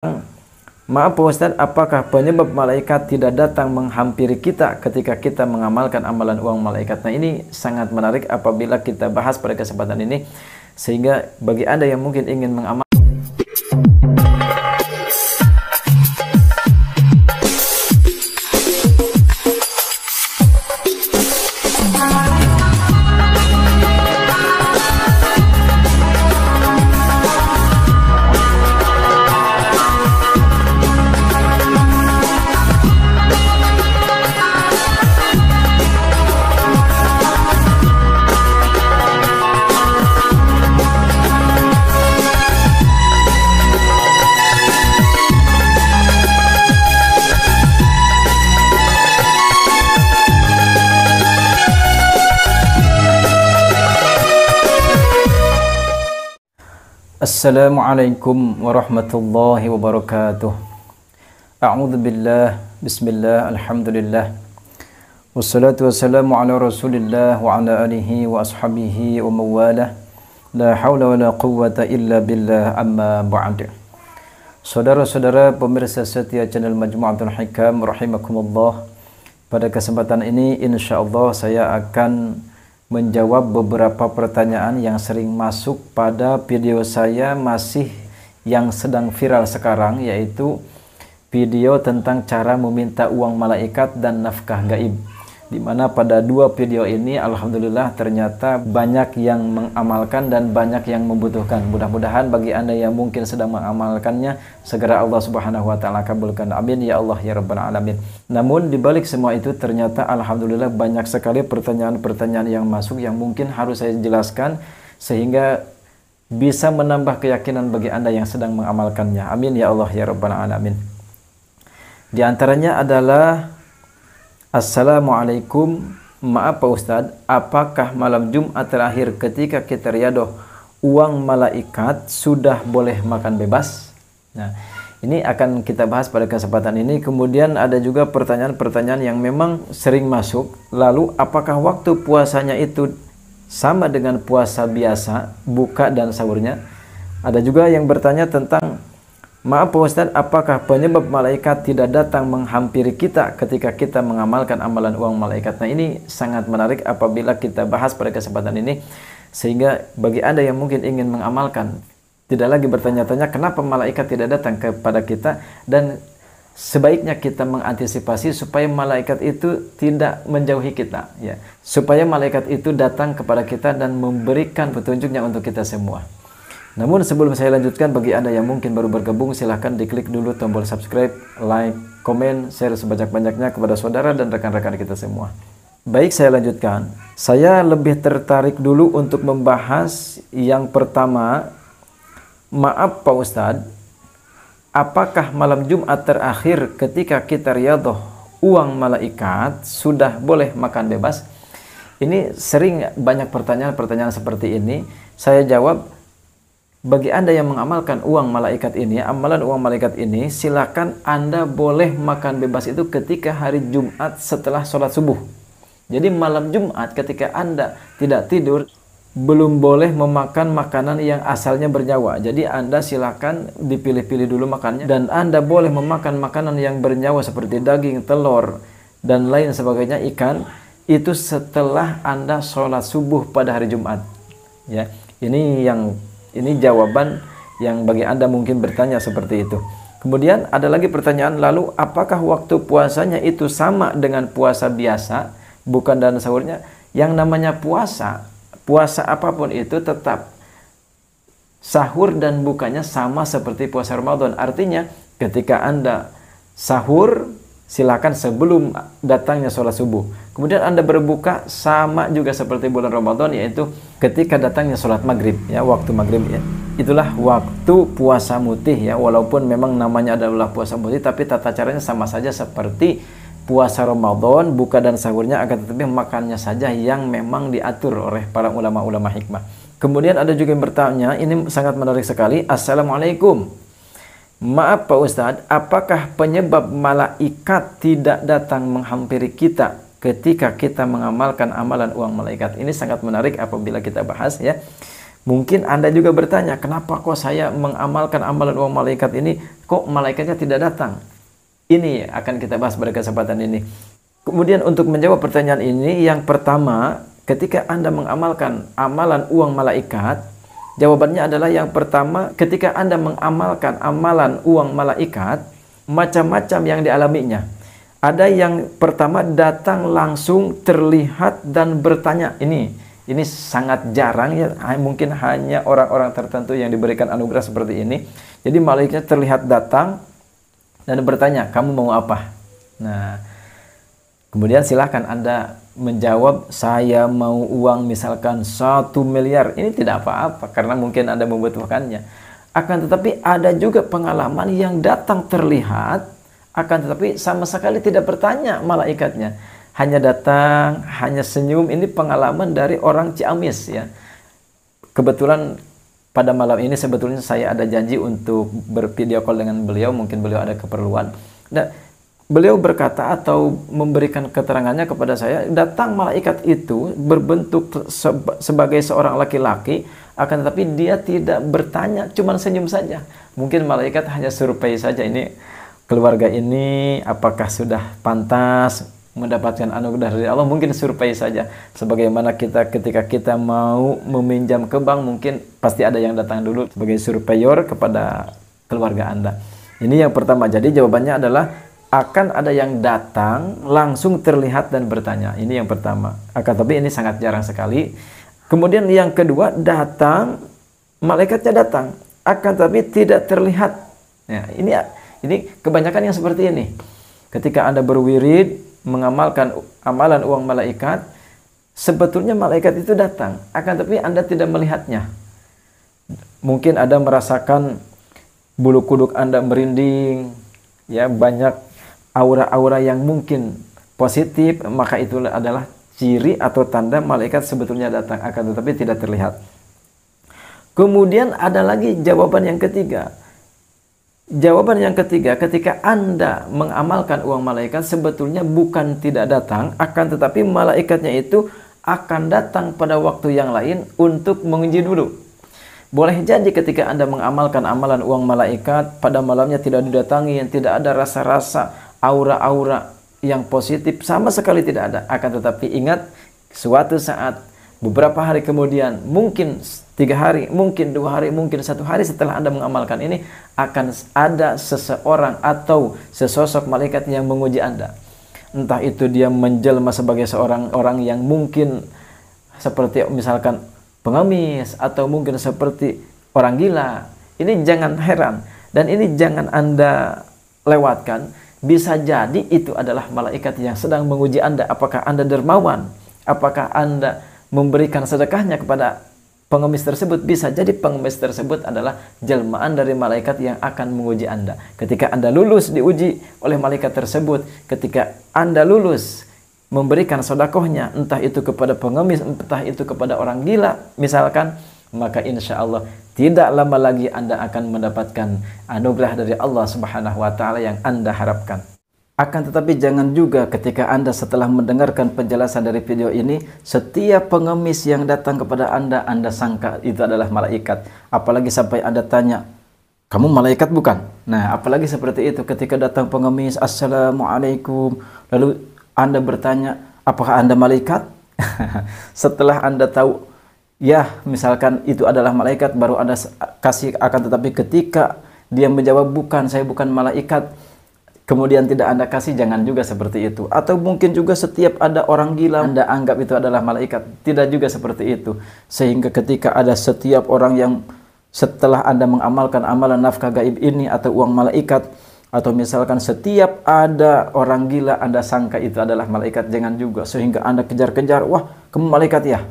Maaf Pak Ustadz, apakah penyebab malaikat tidak datang menghampiri kita ketika kita mengamalkan amalan uang malaikat? Nah, ini sangat menarik apabila kita bahas pada kesempatan ini, sehingga bagi Anda yang mungkin ingin mengamalkan Assalamualaikum warahmatullahi wabarakatuh. A'udzu billah, bismillah, alhamdulillah. Wassalatu wassalamu ala Rasulillah wa ala alihi wa ashabihi wa mawalah. La haula wa la quwwata illa billah, amma ba'd. Saudara-saudara pemirsa setia channel Majmu'atul Hikam rahimakumullah. Pada kesempatan ini insyaallah saya akan menjawab beberapa pertanyaan yang sering masuk pada video saya yang sedang viral sekarang, yaitu video tentang cara meminta uang malaikat dan nafkah gaib, dimana pada dua video ini alhamdulillah ternyata banyak yang mengamalkan dan banyak yang membutuhkan. Mudah-mudahan bagi Anda yang mungkin sedang mengamalkannya, segera Allah subhanahu wa ta'ala kabulkan, amin ya Allah ya rabbal alamin. Namun dibalik semua itu ternyata alhamdulillah banyak sekali pertanyaan-pertanyaan yang masuk yang mungkin harus saya jelaskan sehingga bisa menambah keyakinan bagi Anda yang sedang mengamalkannya, amin ya Allah ya rabbal alamin. Di antaranya adalah, Assalamualaikum, maaf Pak Ustadz, apakah malam Jumat terakhir ketika kita riyadoh uang malaikat sudah boleh makan bebas? Nah, ini akan kita bahas pada kesempatan ini. Kemudian ada juga pertanyaan-pertanyaan yang memang sering masuk. Lalu apakah waktu puasanya itu sama dengan puasa biasa, buka dan sahurnya? Ada juga yang bertanya tentang, maaf Pak Ustadz, apakah penyebab malaikat tidak datang menghampiri kita ketika kita mengamalkan amalan uang malaikat? Nah, ini sangat menarik apabila kita bahas pada kesempatan ini, sehingga bagi Anda yang mungkin ingin mengamalkan, tidak lagi bertanya-tanya kenapa malaikat tidak datang kepada kita, dan sebaiknya kita mengantisipasi supaya malaikat itu tidak menjauhi kita, ya, supaya malaikat itu datang kepada kita dan memberikan petunjuknya untuk kita semua. Namun sebelum saya lanjutkan, bagi Anda yang mungkin baru bergabung, silahkan diklik dulu tombol subscribe, like, komen, share sebanyak-banyaknya kepada saudara dan rekan-rekan kita semua. Baik, saya lanjutkan. Saya lebih tertarik dulu untuk membahas yang pertama. Maaf Pak Ustadz, apakah malam Jumat terakhir ketika kita riyadoh uang malaikat sudah boleh makan bebas? Ini sering banyak pertanyaan-pertanyaan seperti ini. Saya jawab, bagi Anda yang mengamalkan uang malaikat ini, amalan uang malaikat ini, silakan Anda boleh makan bebas itu ketika hari Jumat setelah sholat subuh. Jadi malam Jumat ketika Anda tidak tidur, belum boleh memakan makanan yang asalnya bernyawa. Jadi Anda silakan dipilih-pilih dulu makannya, dan Anda boleh memakan makanan yang bernyawa seperti daging, telur, dan lain sebagainya, ikan, itu setelah Anda sholat subuh pada hari Jumat. Ya, ini jawaban yang bagi Anda mungkin bertanya seperti itu. Kemudian ada lagi pertanyaan, lalu apakah waktu puasanya itu sama dengan puasa biasa, bukan dan sahurnya? Yang namanya puasa apapun itu tetap sahur dan bukanya sama seperti puasa Ramadan. Artinya ketika Anda sahur, silakan sebelum datangnya sholat subuh. Kemudian Anda berbuka sama juga seperti bulan Ramadan, yaitu ketika datangnya sholat maghrib, ya, waktu maghrib, ya. Itulah waktu puasa mutih, ya. Walaupun memang namanya adalah puasa mutih, tapi tata caranya sama saja seperti puasa Ramadan, buka dan sahurnya, akan tetapi makannya saja yang memang diatur oleh para ulama-ulama hikmah. Kemudian ada juga yang bertanya, ini sangat menarik sekali. Assalamualaikum, maaf Pak Ustadz, apakah penyebab malaikat tidak datang menghampiri kita ketika kita mengamalkan amalan uang malaikat? Ini sangat menarik apabila kita bahas, ya. Mungkin Anda juga bertanya, kenapa kok saya mengamalkan amalan uang malaikat ini, kok malaikatnya tidak datang? Ini akan kita bahas pada kesempatan ini. Kemudian untuk menjawab pertanyaan ini, yang pertama, ketika Anda mengamalkan amalan uang malaikat, jawabannya adalah yang pertama, ketika Anda mengamalkan amalan uang malaikat, macam-macam yang dialaminya. Ada yang pertama datang langsung terlihat dan bertanya. Ini sangat jarang ya, mungkin hanya orang-orang tertentu yang diberikan anugerah seperti ini. Jadi malaikatnya terlihat datang dan bertanya, kamu mau apa? Nah, kemudian silahkan Anda menjawab, saya mau uang misalkan 1 miliar. Ini tidak apa-apa karena mungkin Anda membutuhkannya. Akan tetapi ada juga pengalaman yang datang terlihat, akan tetapi sama sekali tidak bertanya malaikatnya. Hanya datang, hanya senyum. Ini pengalaman dari orang Ciamis ya. Kebetulan pada malam ini sebetulnya saya ada janji untuk bervideo call dengan beliau. Mungkin beliau ada keperluan. Dan beliau berkata atau memberikan keterangannya kepada saya, datang malaikat itu berbentuk sebagai seorang laki-laki, akan tetapi dia tidak bertanya, cuma senyum saja. Mungkin malaikat hanya survei saja, ini keluarga ini apakah sudah pantas mendapatkan anugerah dari Allah, mungkin survei saja. Sebagaimana kita ketika kita mau meminjam ke bank, mungkin pasti ada yang datang dulu sebagai surveyor kepada keluarga Anda. Ini yang pertama. Jadi jawabannya adalah akan ada yang datang langsung terlihat dan bertanya. Ini yang pertama. Akan tapi ini sangat jarang sekali. Kemudian yang kedua, datang, malaikatnya datang, akan tapi tidak terlihat. Ya, ini kebanyakan yang seperti ini. Ketika Anda berwirid, mengamalkan amalan uang malaikat, sebetulnya malaikat itu datang, akan tapi Anda tidak melihatnya. Mungkin Anda merasakan bulu kuduk Anda merinding, ya, banyak aura-aura yang mungkin positif, maka itu adalah ciri atau tanda malaikat sebetulnya datang, akan tetapi tidak terlihat. Kemudian ada lagi jawaban yang ketiga. Jawaban yang ketiga, ketika Anda mengamalkan uang malaikat, sebetulnya bukan tidak datang, akan tetapi malaikatnya itu akan datang pada waktu yang lain untuk menguji dulu. Boleh jadi ketika Anda mengamalkan amalan uang malaikat, pada malamnya tidak didatangi, yang tidak ada rasa-rasa aura-aura yang positif, sama sekali tidak ada. Akan tetapi ingat, suatu saat, beberapa hari kemudian, mungkin 3 hari, mungkin 2 hari, mungkin 1 hari setelah Anda mengamalkan ini, akan ada seseorang atau sesosok malaikat yang menguji Anda. Entah itu dia menjelma sebagai seorang orang yang mungkin seperti misalkan pengemis, atau mungkin seperti orang gila. Ini jangan heran, dan ini jangan Anda lewatkan. Bisa jadi itu adalah malaikat yang sedang menguji Anda. Apakah Anda dermawan? Apakah Anda memberikan sedekahnya kepada pengemis tersebut? Bisa jadi pengemis tersebut adalah jelmaan dari malaikat yang akan menguji Anda. Ketika Anda lulus diuji oleh malaikat tersebut, ketika Anda lulus memberikan sedekahnya, entah itu kepada pengemis, entah itu kepada orang gila misalkan, maka insya Allah tidak lama lagi Anda akan mendapatkan anugerah dari Allah Subhanahu wa Ta'ala yang Anda harapkan. Akan tetapi jangan juga ketika Anda setelah mendengarkan penjelasan dari video ini, setiap pengemis yang datang kepada Anda sangka itu adalah malaikat. Apalagi sampai Anda tanya, kamu malaikat bukan? Nah, apalagi seperti itu ketika datang pengemis, Assalamualaikum. Lalu Anda bertanya, apakah Anda malaikat? Setelah Anda tahu, ya misalkan itu adalah malaikat, baru Anda kasih. Akan tetapi ketika dia menjawab, bukan, saya bukan malaikat, kemudian tidak Anda kasih, jangan juga seperti itu. Atau mungkin juga setiap ada orang gila, Anda anggap itu adalah malaikat. Tidak juga seperti itu. Sehingga ketika ada setiap orang yang setelah Anda mengamalkan amalan nafkah gaib ini atau uang malaikat, atau misalkan setiap ada orang gila Anda sangka itu adalah malaikat, jangan juga. Sehingga Anda kejar-kejar, wah kamu malaikat ya?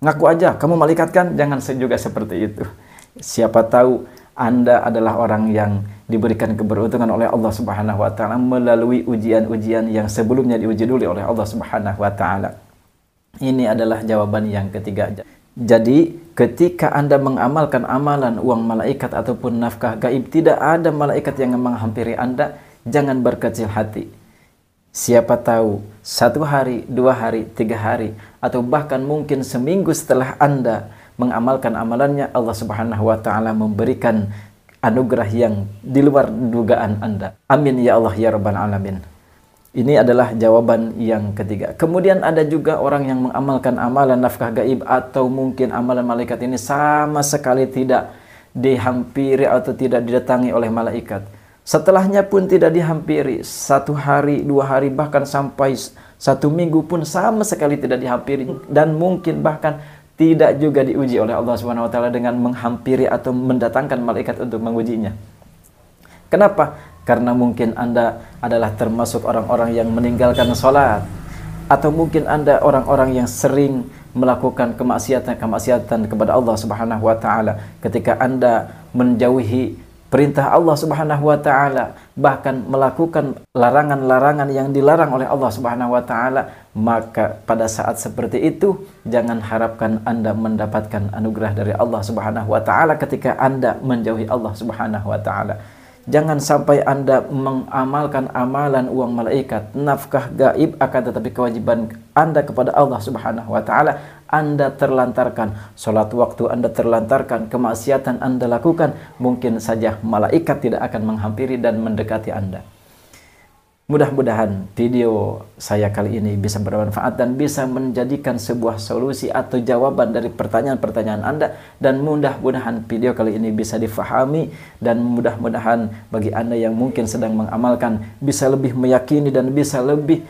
Ngaku aja, kamu malaikat kan? Jangan juga seperti itu. Siapa tahu Anda adalah orang yang diberikan keberuntungan oleh Allah Subhanahu wa Ta'ala melalui ujian-ujian yang sebelumnya diuji dulu oleh Allah Subhanahu wa Ta'ala. Ini adalah jawaban yang ketiga. Jadi ketika Anda mengamalkan amalan uang malaikat ataupun nafkah gaib, tidak ada malaikat yang menghampiri Anda, jangan berkecil hati. Siapa tahu 1 hari, 2 hari, 3 hari, atau bahkan mungkin seminggu setelah Anda mengamalkan amalannya, Allah Subhanahu wa taala memberikan anugerah yang di luar dugaan Anda. Amin ya Allah ya rabbal alamin. Ini adalah jawaban yang ketiga. Kemudian ada juga orang yang mengamalkan amalan nafkah gaib atau mungkin amalan malaikat ini sama sekali tidak dihampiri atau tidak didatangi oleh malaikat. Setelahnya pun tidak dihampiri. 1 hari, 2 hari, bahkan sampai 1 minggu pun sama sekali tidak dihampiri. Dan mungkin bahkan tidak juga diuji oleh Allah Subhanahu wa taala dengan menghampiri atau mendatangkan malaikat untuk mengujinya. Kenapa? Karena mungkin Anda adalah termasuk orang-orang yang meninggalkan sholat, atau mungkin Anda orang-orang yang sering melakukan kemaksiatan kepada Allah Subhanahu wa taala. Ketika Anda menjauhi perintah Allah Subhanahu wa taala, bahkan melakukan larangan-larangan yang dilarang oleh Allah Subhanahu wa taala, maka pada saat seperti itu jangan harapkan Anda mendapatkan anugerah dari Allah Subhanahu wa taala ketika Anda menjauhi Allah Subhanahu wa taala. Jangan sampai Anda mengamalkan amalan uang malaikat, nafkah gaib, akan tetapi kewajiban Anda kepada Allah Subhanahu wa taala Anda terlantarkan, sholat waktu Anda terlantarkan, kemaksiatan Anda lakukan, mungkin saja malaikat tidak akan menghampiri dan mendekati Anda. Mudah-mudahan video saya kali ini bisa bermanfaat dan bisa menjadikan sebuah solusi atau jawaban dari pertanyaan-pertanyaan Anda, dan mudah-mudahan video kali ini bisa difahami, dan mudah-mudahan bagi Anda yang mungkin sedang mengamalkan bisa lebih meyakini dan bisa lebih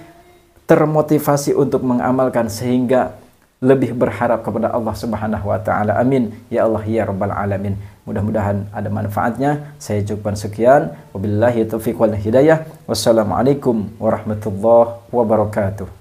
termotivasi untuk mengamalkan sehingga lebih berharap kepada Allah Subhanahu wa taala. Amin ya Allah ya rabbal alamin. Mudah-mudahan ada manfaatnya. Saya cukupkan sekian. Wabillahi taufiq wal hidayah. Wassalamualaikum warahmatullahi wabarakatuh.